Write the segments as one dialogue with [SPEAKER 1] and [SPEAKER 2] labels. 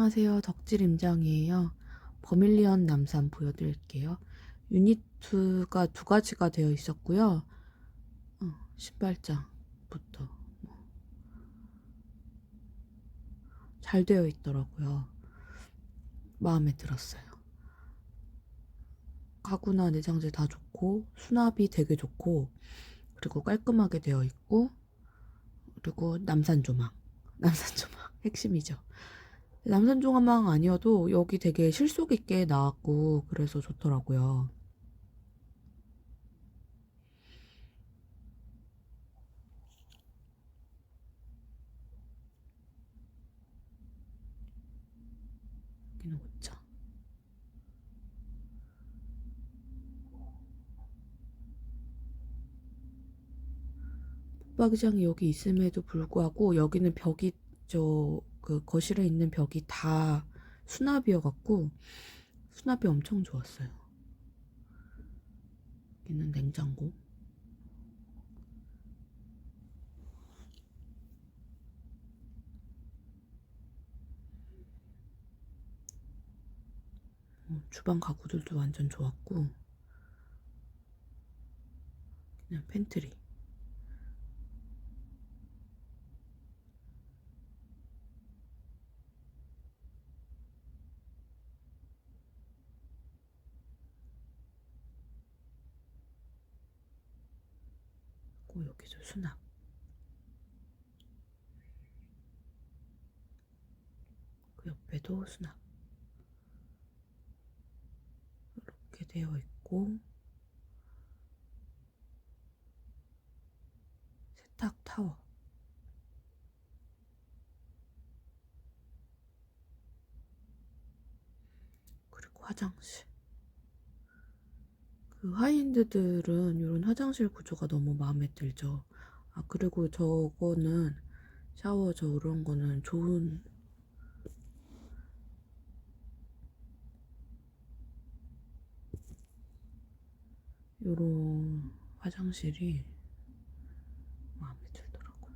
[SPEAKER 1] 안녕하세요. 덕질임장이에요. 버밀리언 남산 보여드릴게요. 유니트가 두 가지가 되어 있었고요. 신발장부터 잘 되어 있더라고요. 마음에 들었어요. 가구나 내장재 다 좋고 수납이 되게 좋고 그리고 깔끔하게 되어 있고 그리고 남산 조망. 남산 조망 핵심이죠. 남산 조망 아니어도 여기 되게 실속 있게 나왔고 그래서 좋더라고요. 여기는 옷장. 붙박이장이 여기 있음에도 불구하고 여기는 벽이 그 거실에 있는 벽이 다 수납이어갖고 수납이 엄청 좋았어요. 여기는 냉장고. 주방 가구들도 완전 좋았고 그냥 팬트리. 그리고 여기도 수납. 그 옆에도 수납. 이렇게 되어 있고 세탁 타워. 그리고 화장실. 그 하이엔드들은 이런 화장실 구조가 너무 마음에 들죠. 아, 그리고 저거는 샤워 저런 거는 좋은 요런 화장실이 마음에 들더라고요.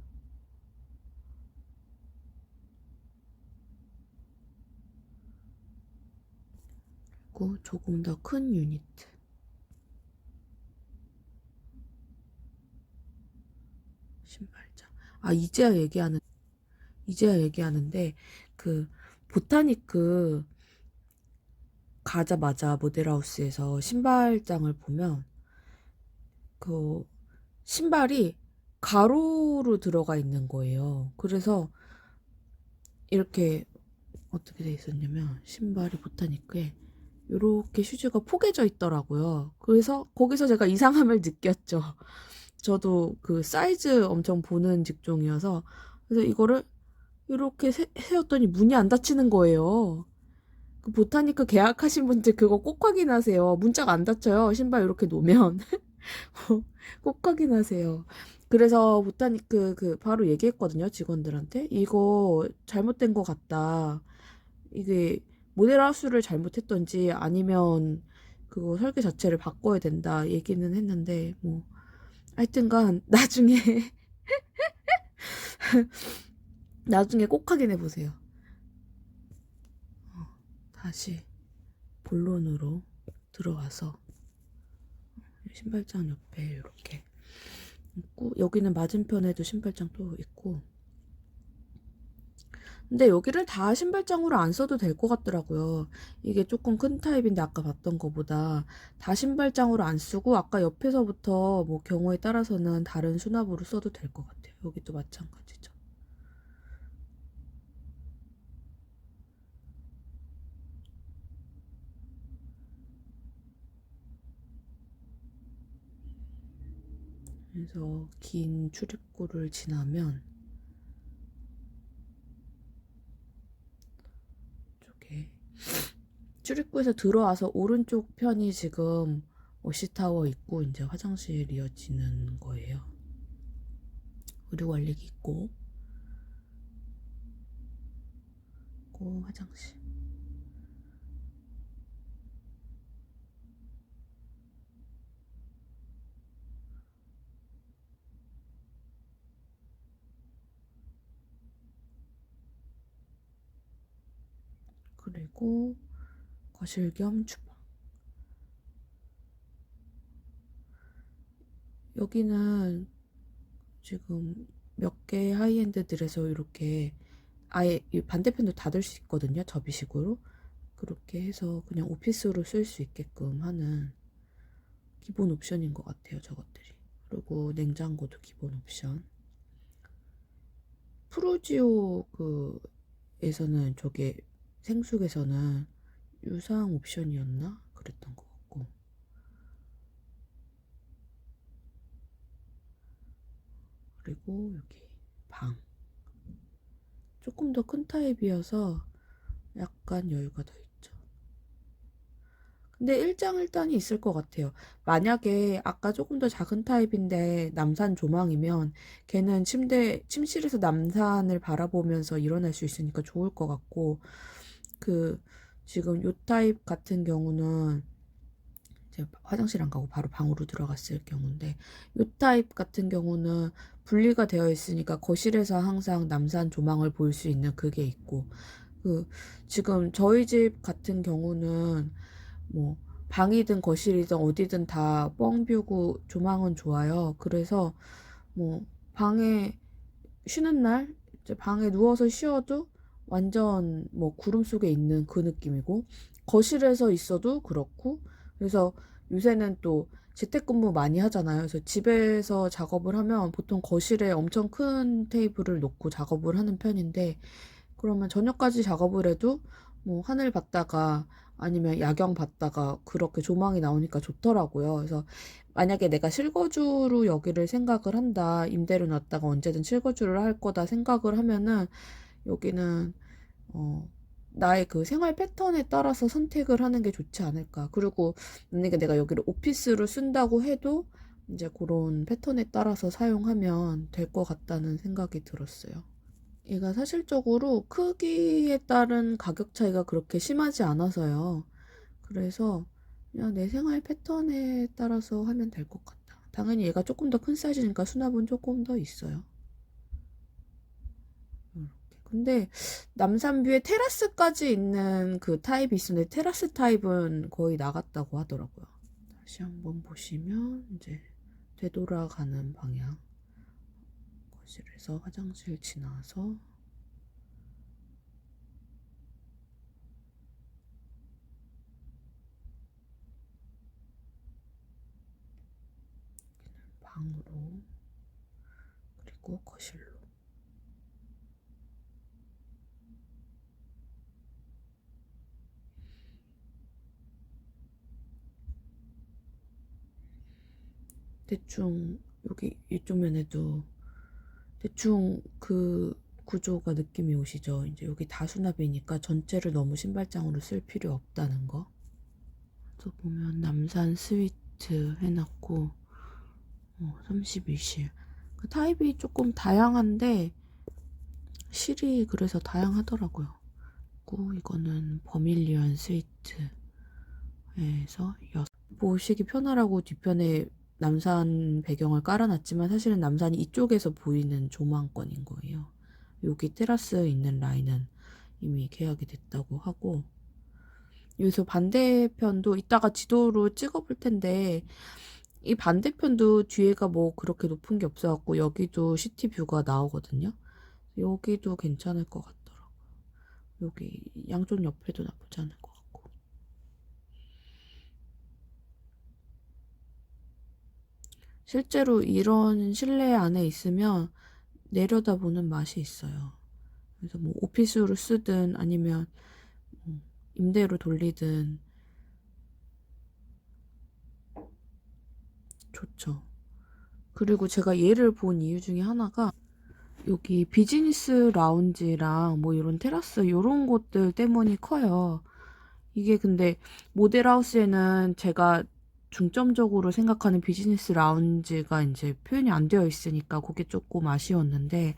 [SPEAKER 1] 그리고 조금 더 큰 유니트. 신발장. 아, 이제야 얘기하는데, 그, 보타니크 가자마자 모델하우스에서 신발장을 보면, 그, 신발이 가로로 들어가 있는 거예요. 그래서 이렇게 어떻게 돼 있었냐면, 신발이 보타니크에 이렇게 슈즈가 포개져 있더라고요. 그래서 거기서 제가 이상함을 느꼈죠. 저도 그 사이즈 엄청 보는 직종이어서 그래서 이거를 이렇게 세웠더니 문이 안 닫히는 거예요. 그 보타니크 계약하신 분들 그거 꼭 확인하세요. 문자가 안 닫혀요. 신발 이렇게 놓으면 꼭 확인하세요. 그래서 보타니크 그 바로 얘기했거든요. 직원들한테 이거 잘못된 것 같다. 이게 모델 하우스를 잘못했던지 아니면 그거 설계 자체를 바꿔야 된다 얘기는 했는데 뭐 하여튼간 나중에 나중에 꼭 확인해 보세요. 다시 본론으로 들어와서 신발장 옆에 이렇게 있고 여기는 맞은편에도 신발장 또 있고 근데 여기를 다 신발장으로 안 써도 될 것 같더라고요. 이게 조금 큰 타입인데 아까 봤던 거보다 다 신발장으로 안 쓰고 아까 옆에서부터 뭐 경우에 따라서는 다른 수납으로 써도 될 것 같아요. 여기도 마찬가지죠. 그래서 긴 출입구를 지나면 이쪽에 출입구에서 들어와서 오른쪽 편이 지금 워시타워 있고 이제 화장실 이어지는 거예요. 의류 관리기 있고 화장실. 그리고 거실 겸 주방. 여기는 지금 몇 개 하이엔드들에서 이렇게 아예 이 반대편도 닫을 수 있거든요. 접이식으로. 그렇게 해서 그냥 오피스로 쓸 수 있게끔 하는 기본 옵션인 것 같아요. 저것들이. 그리고 냉장고도 기본 옵션. 프로지오 에서는 저게 생숙에서는 유상 옵션이었나? 그랬던 것 같고. 그리고 여기 방. 조금 더 큰 타입이어서 약간 여유가 더 있죠. 근데 일장일단이 있을 것 같아요. 만약에 아까 조금 더 작은 타입인데 남산 조망이면 걔는 침실에서 남산을 바라보면서 일어날 수 있으니까 좋을 것 같고, 지금 요 타입 같은 경우는 이제 화장실 안 가고 바로 방으로 들어갔을 경우인데, 요 타입 같은 경우는 분리가 되어 있으니까 거실에서 항상 남산 조망을 볼 수 있는 그게 있고, 지금 저희 집 같은 경우는 뭐 방이든 거실이든 어디든 다 뻥뷰고 조망은 좋아요. 그래서 뭐 방에 쉬는 날 이제 방에 누워서 쉬어도 완전 뭐 구름 속에 있는 그 느낌이고, 거실에서 있어도 그렇고. 그래서 요새는 또 재택근무 많이 하잖아요. 그래서 집에서 작업을 하면 보통 거실에 엄청 큰 테이블을 놓고 작업을 하는 편인데, 그러면 저녁까지 작업을 해도 뭐 하늘 봤다가 아니면 야경 봤다가 그렇게 조망이 나오니까 좋더라고요. 그래서 만약에 내가 실거주로 여기를 생각을 한다, 임대료 놨다가 언제든 실거주를 할 거다 생각을 하면은 여기는 어 나의 그 생활 패턴에 따라서 선택을 하는 게 좋지 않을까. 그리고 만약에 내가 여기를 오피스로 쓴다고 해도 이제 그런 패턴에 따라서 사용하면 될 것 같다는 생각이 들었어요. 얘가 사실적으로 크기에 따른 가격 차이가 그렇게 심하지 않아서요. 그래서 그냥 내 생활 패턴에 따라서 하면 될 것 같다. 당연히 얘가 조금 더 큰 사이즈니까 수납은 조금 더 있어요. 이렇게. 근데 남산뷰에 테라스까지 있는 그 타입이 있었는데 테라스 타입은 거의 나갔다고 하더라고요. 다시 한번 보시면 이제 되돌아가는 방향. 거실에서 화장실 지나서 방으로, 그리고 거실로. 대충 여기 이쪽 면에도 대충 그 구조가 느낌이 오시죠? 이제 여기 다수납이니까 전체를 너무 신발장으로 쓸 필요 없다는 거. 또 보면 남산 스위트 해놨고 32실. 그 타입이 조금 다양한데 실이 그래서 다양하더라고요. 그리고 이거는 버밀리언 스위트에서 보시기 편하라고 뒤편에 남산 배경을 깔아놨지만 사실은 남산이 이쪽에서 보이는 조망권인 거예요. 여기 테라스 있는 라인은 이미 계약이 됐다고 하고, 여기서 반대편도 이따가 지도로 찍어볼 텐데, 이 반대편도 뒤에가 뭐 그렇게 높은 게 없어갖고 여기도 시티뷰가 나오거든요. 여기도 괜찮을 것 같더라고요. 여기 양쪽 옆에도 나쁘지 않을 것 같고. 실제로 이런 실내 안에 있으면 내려다보는 맛이 있어요. 그래서 뭐 오피스로 쓰든 아니면 임대로 돌리든 좋죠. 그리고 제가 얘를 본 이유 중에 하나가 여기 비즈니스 라운지랑 뭐 이런 테라스 이런 곳들 때문이 커요. 이게 근데 모델하우스에는 제가 중점적으로 생각하는 비즈니스 라운지가 이제 표현이 안 되어 있으니까 그게 조금 아쉬웠는데,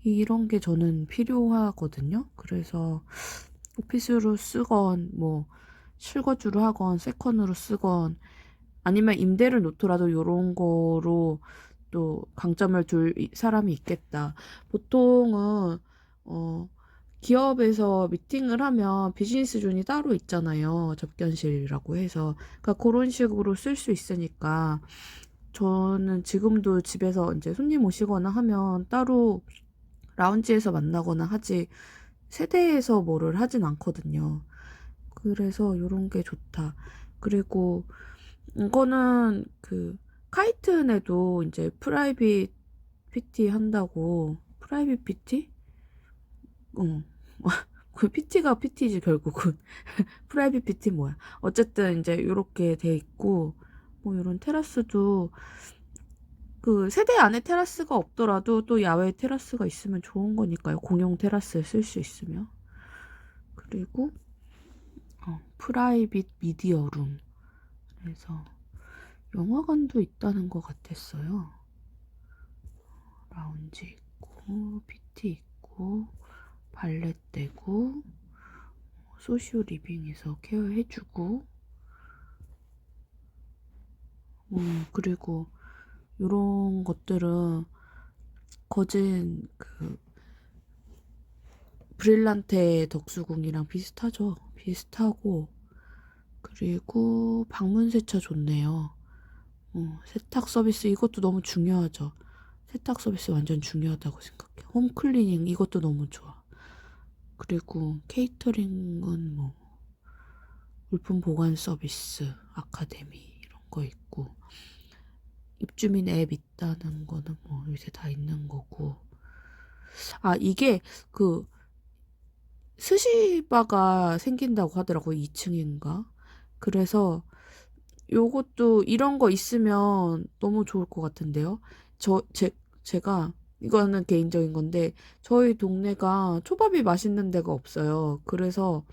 [SPEAKER 1] 이런 게 저는 필요하거든요. 그래서 오피스로 쓰건 뭐 실거주로 하건 세컨으로 쓰건 아니면 임대를 놓더라도 이런 거로 또 강점을 둘 사람이 있겠다. 보통은 어 기업에서 미팅을 하면 비즈니스 존이 따로 있잖아요. 접견실이라고 해서. 그러니까 그런 식으로 쓸 수 있으니까 저는 지금도 집에서 이제 손님 오시거나 하면 따로 라운지에서 만나거나 하지 세대에서 뭐를 하진 않거든요. 그래서 요런 게 좋다. 그리고 이거는 그 카이튼에도 이제 프라이빗 PT 한다고. 프라이빗 PT? 어. 그 PT가 PT지 결국은. 프라이빗 PT 뭐야. 어쨌든 이제 요렇게 돼 있고 뭐 요런 테라스도 그 세대 안에 테라스가 없더라도 또 야외 테라스가 있으면 좋은 거니까요. 공용 테라스에 쓸 수 있으면. 그리고 프라이빗 미디어 룸. 그래서 영화관도 있다는 것 같았어요. 라운지 있고 PT 있고 발렛대고 소시오 리빙에서 케어해주고 그리고 요런 것들은 거진 그 브릴란테 덕수궁이랑 비슷하죠. 비슷하고 그리고 방문 세차 좋네요. 세탁 서비스 이것도 너무 중요하죠. 세탁 서비스 완전 중요하다고 생각해요. 홈클리닝 이것도 너무 좋아. 그리고 케이터링은 뭐 물품 보관 서비스, 아카데미 이런 거 있고 입주민 앱 있다는 거는 뭐 요새 다 있는 거고. 아 이게 그 스시바가 생긴다고 하더라고요. 2층인가. 그래서 요것도 이런 거 있으면 너무 좋을 것 같은데요. 제가 이거는 개인적인 건데 저희 동네가 초밥이 맛있는 데가 없어요. 그래서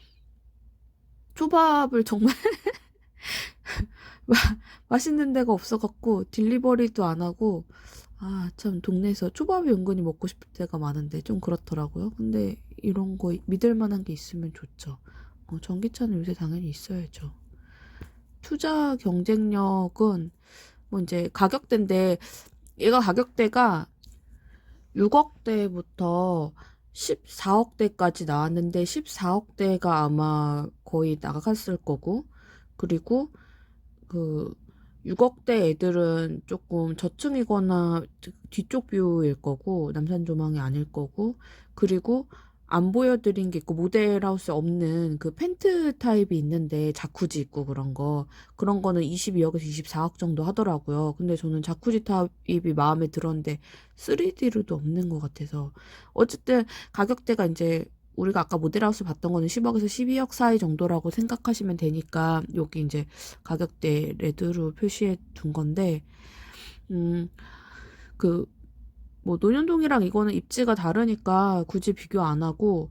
[SPEAKER 1] 초밥을 정말 맛있는 데가 없어갖고 딜리버리도 안 하고 아 참 동네에서 초밥이 은근히 먹고 싶을 때가 많은데 좀 그렇더라고요. 근데 이런 거 믿을 만한 게 있으면 좋죠. 전기차는 요새 당연히 있어야죠. 투자 경쟁력은 뭐 이제 가격대인데 얘가 가격대가 6억대부터 14억대까지 나왔는데 14억대가 아마 거의 나갔을 거고 그리고 그 6억대 애들은 조금 저층이거나 뒤쪽 뷰일 거고 남산 조망이 아닐 거고 그리고 안 보여드린 게 있고 모델하우스 없는 그 펜트 타입이 있는데 자쿠지 있고 그런 거는 22억에서 24억 정도 하더라고요. 근데 저는 자쿠지 타입이 마음에 들었는데 3D로도 없는 것 같아서 어쨌든 가격대가 이제 우리가 아까 모델하우스 봤던 거는 10억에서 12억 사이 정도라고 생각하시면 되니까 여기 이제 가격대 레드로 표시해 둔 건데 그 뭐 논현동이랑 이거는 입지가 다르니까 굳이 비교 안 하고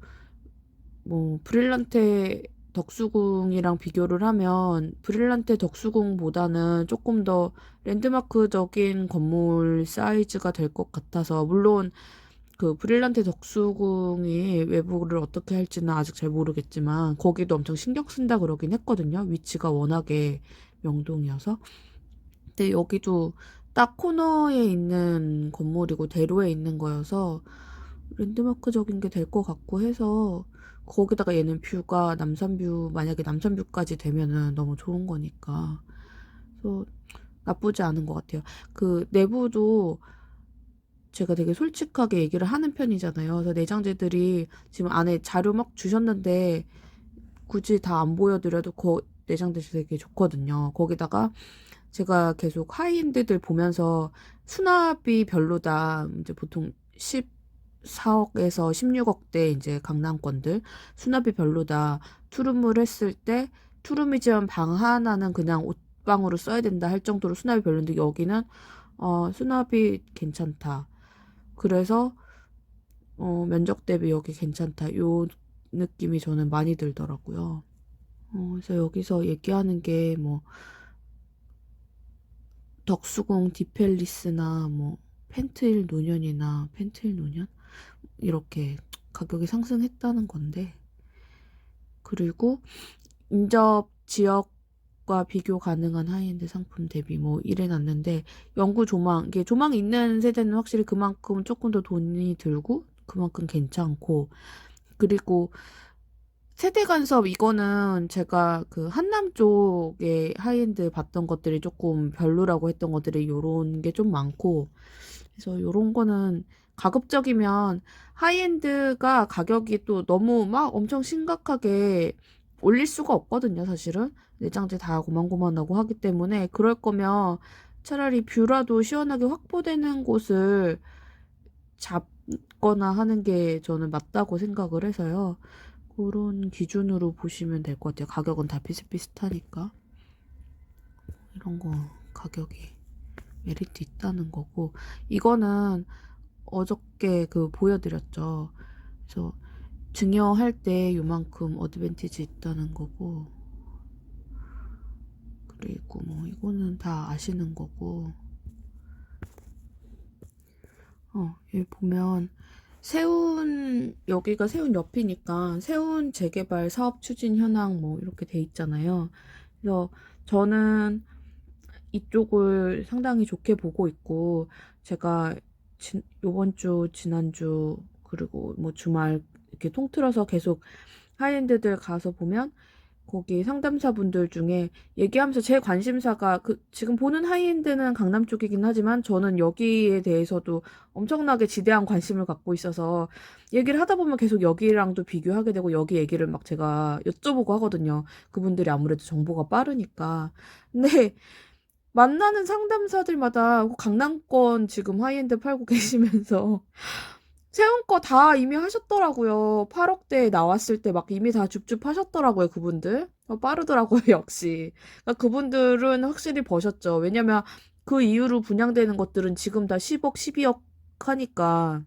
[SPEAKER 1] 뭐 브릴란테 덕수궁이랑 비교를 하면 브릴란테 덕수궁보다는 조금 더 랜드마크적인 건물 사이즈가 될 것 같아서 물론 그 브릴란테 덕수궁이 외부를 어떻게 할지는 아직 잘 모르겠지만 거기도 엄청 신경 쓴다 그러긴 했거든요. 위치가 워낙에 명동이어서. 근데 여기도 딱 코너에 있는 건물이고 대로에 있는 거여서 랜드마크적인 게 될 것 같고 해서 거기다가 얘는 뷰가 남산뷰 만약에 남산뷰까지 되면은 너무 좋은 거니까 그래서 나쁘지 않은 것 같아요. 그 내부도 제가 되게 솔직하게 얘기를 하는 편이잖아요. 그래서 내장재들이 지금 안에 자료 막 주셨는데 굳이 다 안 보여드려도 내장재들 되게 좋거든요. 거기다가 제가 계속 하이엔드들 보면서 수납이 별로다. 이제 보통 14억에서 16억대 이제 강남권들 수납이 별로다. 투룸을 했을 때 투룸이지만 방 하나는 그냥 옷방으로 써야 된다 할 정도로 수납이 별론데 여기는 수납이 괜찮다. 그래서 면적 대비 여기 괜찮다. 요 느낌이 저는 많이 들더라고요. 그래서 여기서 얘기하는 게 뭐 덕수궁 디펠리스나 뭐 펜트힐 노년이나 펜트힐 노년 이렇게 가격이 상승했다는 건데 그리고 인접 지역과 비교 가능한 하이엔드 상품 대비 뭐 이래놨는데 영구 조망 이게 조망 있는 세대는 확실히 그만큼 조금 더 돈이 들고 그만큼 괜찮고 그리고 세대 간섭 이거는 제가 그 한남 쪽에 하이엔드 봤던 것들이 조금 별로라고 했던 것들이 요런 게 좀 많고, 그래서 요런 거는 가급적이면 하이엔드가 가격이 또 너무 막 엄청 심각하게 올릴 수가 없거든요, 사실은. 내장재 다 고만고만하고 하기 때문에 그럴 거면 차라리 뷰라도 시원하게 확보되는 곳을 잡거나 하는 게 저는 맞다고 생각을 해서요. 그런 기준으로 보시면 될 것 같아요. 가격은 다 비슷비슷하니까. 이런 거 가격이 메리트 있다는 거고. 이거는 어저께 그 보여드렸죠. 그래서 증여할 때 요만큼 어드밴티지 있다는 거고. 그리고 뭐 이거는 다 아시는 거고. 여기 보면 세운, 여기가 세운 옆이니까 세운 재개발 사업 추진 현황 뭐 이렇게 돼 있잖아요. 그래서 저는 이쪽을 상당히 좋게 보고 있고, 제가 요번 주, 지난주, 그리고 뭐 주말 이렇게 통틀어서 계속 하이엔드들 가서 보면 거기 상담사분들 중에 얘기하면서 제 관심사가 그 지금 보는 하이엔드는 강남 쪽이긴 하지만 저는 여기에 대해서도 엄청나게 지대한 관심을 갖고 있어서 얘기를 하다 보면 계속 여기랑도 비교하게 되고 여기 얘기를 막 제가 여쭤보고 하거든요. 그분들이 아무래도 정보가 빠르니까. 근데 만나는 상담사들마다 강남권 지금 하이엔드 팔고 계시면서 세운 거 다 이미 하셨더라고요. 8억대 나왔을 때 막 이미 다 줍줍 하셨더라고요, 그분들. 빠르더라고요, 역시. 그러니까 그분들은 확실히 버셨죠. 왜냐면 그 이후로 분양되는 것들은 지금 다 10억, 12억 하니까.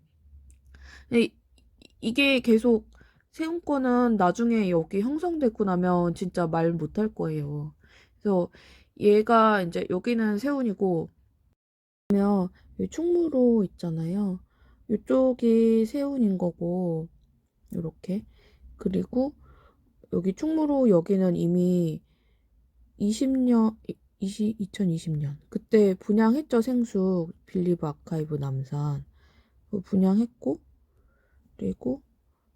[SPEAKER 1] 이- 이게 계속 세운 거는 나중에 여기 형성되고 나면 진짜 말 못할 거예요. 그래서 얘가 이제 여기는 세운이고, 여기 충무로 있잖아요. 이쪽이 세운인 거고, 요렇게. 그리고 여기 충무로 여기는 이미 20년, 2020년. 그때 분양했죠, 생수. 빌리브 아카이브 남산. 분양했고, 그리고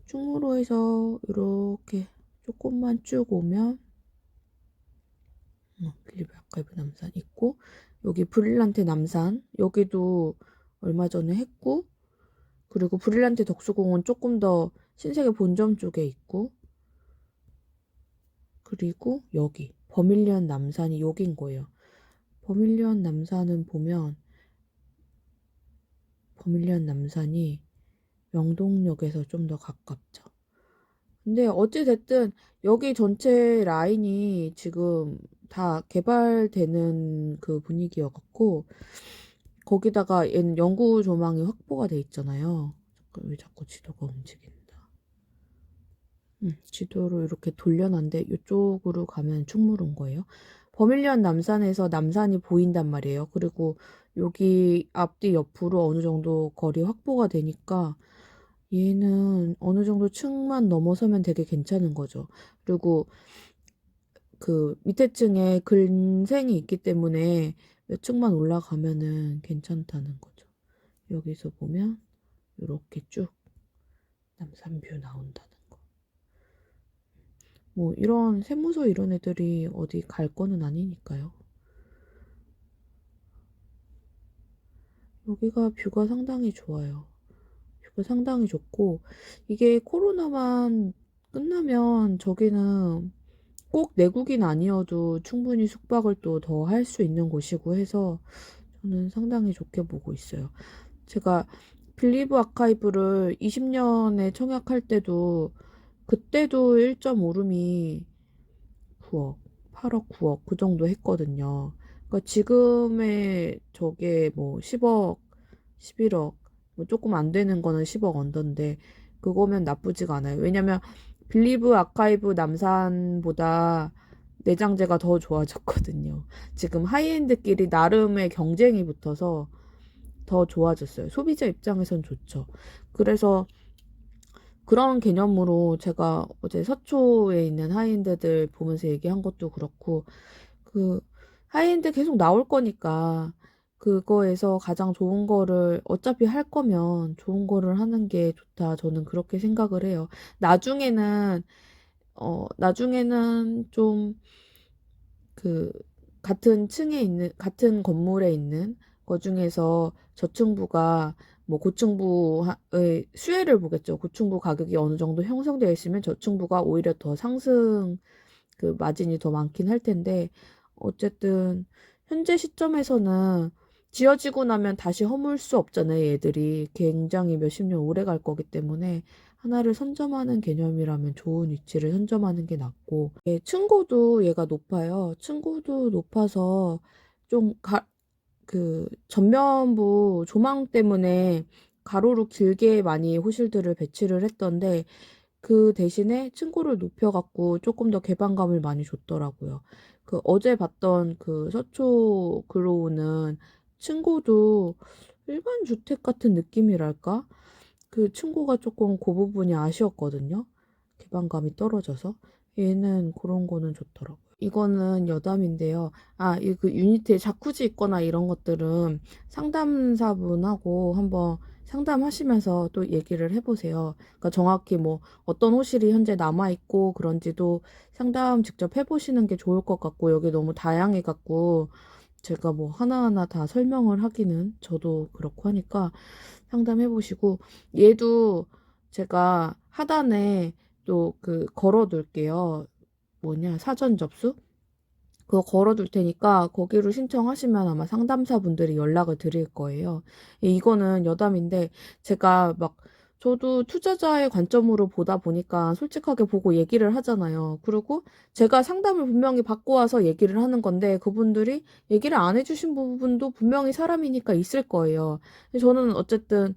[SPEAKER 1] 충무로에서 이렇게 조금만 쭉 오면, 빌리브 아카이브 남산 있고, 여기 브릴란테 남산. 여기도 얼마 전에 했고, 그리고 브릴란테 덕수궁은 조금 더 신세계 본점 쪽에 있고, 그리고 여기 버밀리언 남산이 여긴 거예요. 버밀리언 남산은 보면 버밀리언 남산이 명동역에서 좀 더 가깝죠. 근데 어찌됐든 여기 전체 라인이 지금 다 개발되는 그 분위기여갖고, 거기다가 얘는 영구 조망이 확보가 돼 있잖아요. 잠깐, 왜 자꾸 지도가 움직인다. 지도로 이렇게 돌려놨는데 이쪽으로 가면 충무로인 거예요. 버밀리언 남산에서 남산이 보인단 말이에요. 그리고 여기 앞뒤 옆으로 어느 정도 거리 확보가 되니까 얘는 어느 정도 층만 넘어서면 되게 괜찮은 거죠. 그리고 그 밑에 층에 근생이 있기 때문에 몇 층만 올라가면은 괜찮다는 거죠. 여기서 보면 이렇게 쭉 남산뷰 나온다는 거. 뭐 이런 세무서 이런 애들이 어디 갈 거는 아니니까요. 여기가 뷰가 상당히 좋아요. 뷰가 상당히 좋고, 이게 코로나만 끝나면 저기는 꼭 내국인 아니어도 충분히 숙박을 또 더 할 수 있는 곳이고 해서 저는 상당히 좋게 보고 있어요. 제가 빌리브 아카이브를 20년에 청약할 때도 그때도 1.5룸이 9억, 8억, 9억 그 정도 했거든요. 그러니까 지금의 저게 뭐 10억, 11억, 뭐 조금 안 되는 거는 10억 언더인데 그거면 나쁘지가 않아요. 왜냐면 빌리브 아카이브 남산보다 내장재가 더 좋아졌거든요. 지금 하이엔드끼리 나름의 경쟁이 붙어서 더 좋아졌어요. 소비자 입장에선 좋죠. 그래서 그런 개념으로 제가 어제 서초에 있는 하이엔드들 보면서 얘기한 것도 그렇고, 그 하이엔드 계속 나올 거니까 그거에서 가장 좋은 거를 어차피 할 거면 좋은 거를 하는 게 좋다. 저는 그렇게 생각을 해요. 나중에는 나중에는 좀 그 같은 층에 있는 같은 건물에 있는 거 중에서 저층부가 뭐 고층부의 수혜를 보겠죠. 고층부 가격이 어느 정도 형성되어 있으면 저층부가 오히려 더 상승 그 마진이 더 많긴 할 텐데 어쨌든 현재 시점에서는 지어지고 나면 다시 허물 수 없잖아요. 얘들이 굉장히 몇십 년 오래 갈 거기 때문에 하나를 선점하는 개념이라면 좋은 위치를 선점하는 게 낫고 층고도 얘가 높아요. 층고도 높아서 좀 그 전면부 조망 때문에 가로로 길게 많이 호실들을 배치를 했던데 그 대신에 층고를 높여갖고 조금 더 개방감을 많이 줬더라고요. 그 어제 봤던 그 서초 글로우는 층고도 일반 주택 같은 느낌이랄까? 그 층고가 조금 그 부분이 아쉬웠거든요. 개방감이 떨어져서. 얘는 그런 거는 좋더라고요. 이거는 여담인데요. 이 그 유니트에 자쿠지 있거나 이런 것들은 상담사분하고 한번 상담하시면서 또 얘기를 해보세요. 그러니까 정확히 뭐 어떤 호실이 현재 남아있고 그런지도 상담 직접 해보시는 게 좋을 것 같고, 여기 너무 다양해갖고 제가 뭐 하나하나 다 설명을 하기는 저도 그렇고 하니까 상담해보시고, 얘도 제가 하단에 또 그 걸어둘게요. 뭐냐, 사전 접수? 그거 걸어둘 테니까 거기로 신청하시면 아마 상담사분들이 연락을 드릴 거예요. 이거는 여담인데 제가 막 저도 투자자의 관점으로 보다 보니까 솔직하게 보고 얘기를 하잖아요. 그리고 제가 상담을 분명히 받고 와서 얘기를 하는 건데 그분들이 얘기를 안 해주신 부분도 분명히 사람이니까 있을 거예요. 저는 어쨌든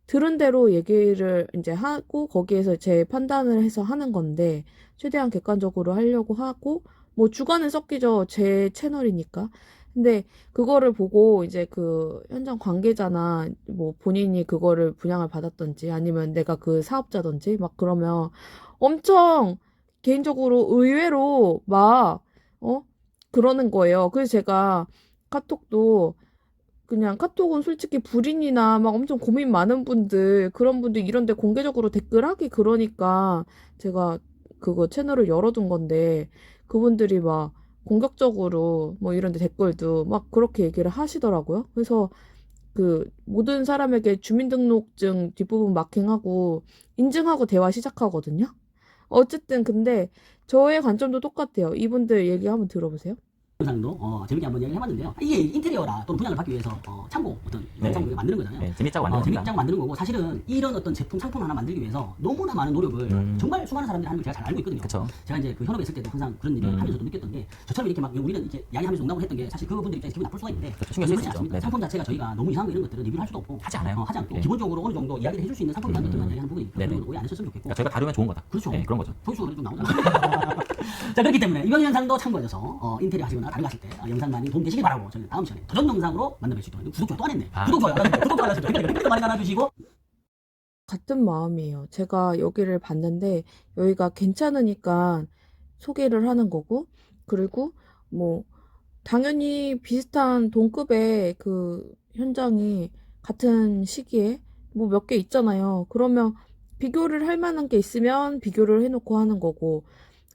[SPEAKER 1] 들은 대로 얘기를 이제 하고 거기에서 제 판단을 해서 하는 건데 최대한 객관적으로 하려고 하고 뭐 주관은 섞이죠. 제 채널이니까. 근데 그거를 보고 이제 그 현장 관계자나 뭐 본인이 그거를 분양을 받았던지 아니면 내가 그 사업자던지 막 그러면 엄청 개인적으로 의외로 막 그러는 거예요. 그래서 제가 카톡도 그냥 카톡은 솔직히 불인이나 막 엄청 고민 많은 분들, 그런 분들 이런데 공개적으로 댓글하기 그러니까 제가 그거 채널을 열어둔 건데 그분들이 막 공격적으로 뭐 이런데 댓글도 막 그렇게 얘기를 하시더라고요. 그래서 그 모든 사람에게 주민등록증 뒷부분 마킹하고 인증하고 대화 시작하거든요. 어쨌든 근데 저의 관점도 똑같아요. 이분들 얘기 한번 들어보세요.
[SPEAKER 2] 영상도 재밌게 한번 이야기를 해봤는데요. 이게 인테리어라 또는 분양을 받기 위해서 참고 어떤
[SPEAKER 3] 네.
[SPEAKER 2] 영상을 만드는 거잖아요.
[SPEAKER 3] 네, 재밌자고 만드는 겁니다.
[SPEAKER 2] 재밌자고 만드는 거고, 사실은 이런 어떤 제품 상품 하나 만들기 위해서 너무나 많은 노력을 정말 수많은 사람들이 하는 걸 제가 잘 알고 있거든요.
[SPEAKER 3] 그쵸.
[SPEAKER 2] 제가 이제 그 현업에 있을 때도 항상 그런 일을 하면서도 느꼈던 게, 저처럼 이렇게 막 우리는 이렇게 이야기하면서 농담을 했던 게 사실 그분들 입장에서 기분이 나쁠 수가 있는데
[SPEAKER 3] 그렇죠. 신경 쓸
[SPEAKER 2] 그렇지
[SPEAKER 3] 수 있죠.
[SPEAKER 2] 않습니다.
[SPEAKER 3] 네.
[SPEAKER 2] 상품 자체가 저희가 너무 이상한 거 이런 것들은 리뷰를 할 수도 없고
[SPEAKER 3] 하지 않아요.
[SPEAKER 2] 하지 않고
[SPEAKER 3] 네.
[SPEAKER 2] 기본적으로 어느 정도 이야기를 해줄 수 있는 상품이라는 것들만 이야기하는 부분이니까
[SPEAKER 3] 네네.
[SPEAKER 2] 그건 오해 안 했었으면 좋겠고.
[SPEAKER 3] 그러니까 저희가 다루면 좋은 거다.
[SPEAKER 2] 그렇죠.
[SPEAKER 3] 네, 그런 거죠.
[SPEAKER 2] 조회수가 좀 나오잖아요. 자, 그렇기 때문에 이번 영상도 참고하셔서 인테리어 하시거나 다른 거 하실 때 영상 많이 도움 되시길 바라고, 저는 다음 시간에 도전 영상으로 만나뵐 수 있도록. 구독, 좋아요 또 안 했네. 구독, 좋아요, 구독, 좋아요, 댓글 많이 달아주시고.
[SPEAKER 1] 같은 마음이에요. 제가 여기를 봤는데 여기가 괜찮으니까 소개를 하는 거고, 그리고 뭐 당연히 비슷한 동급의 그 현장이 같은 시기에 뭐 몇 개 있잖아요. 그러면 비교를 할 만한 게 있으면 비교를 해놓고 하는 거고,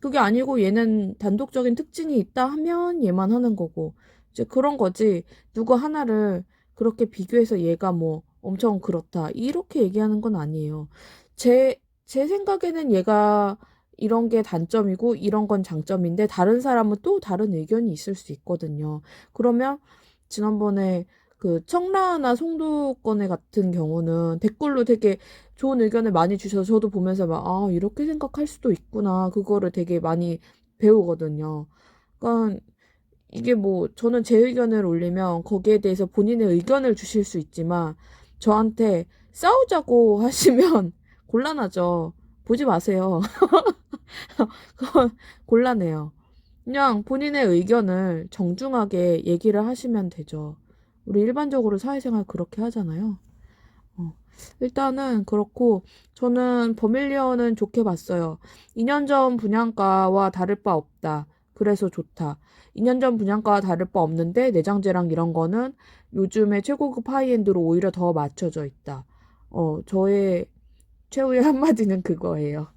[SPEAKER 1] 그게 아니고 얘는 단독적인 특징이 있다 하면 얘만 하는 거고, 이제 그런 거지. 누구 하나를 그렇게 비교해서 얘가 뭐 엄청 그렇다 이렇게 얘기하는 건 아니에요. 제 생각에는 얘가 이런 게 단점이고 이런 건 장점인데 다른 사람은 또 다른 의견이 있을 수 있거든요. 그러면 지난번에 그 청라나 송도권에 같은 경우는 댓글로 되게 좋은 의견을 많이 주셔서 저도 보면서 막, 이렇게 생각할 수도 있구나. 그거를 되게 많이 배우거든요. 그러니까 이게 뭐 저는 제 의견을 올리면 거기에 대해서 본인의 의견을 주실 수 있지만 저한테 싸우자고 하시면 곤란하죠. 보지 마세요. 그건 곤란해요. 그냥 본인의 의견을 정중하게 얘기를 하시면 되죠. 우리 일반적으로 사회생활 그렇게 하잖아요. 일단은 그렇고 저는 버밀리언은 좋게 봤어요. 2년 전 분양가와 다를 바 없다. 그래서 좋다. 2년 전 분양가와 다를 바 없는데 내장재랑 이런 거는 요즘에 최고급 하이엔드로 오히려 더 맞춰져 있다. 저의 최후의 한마디는 그거예요.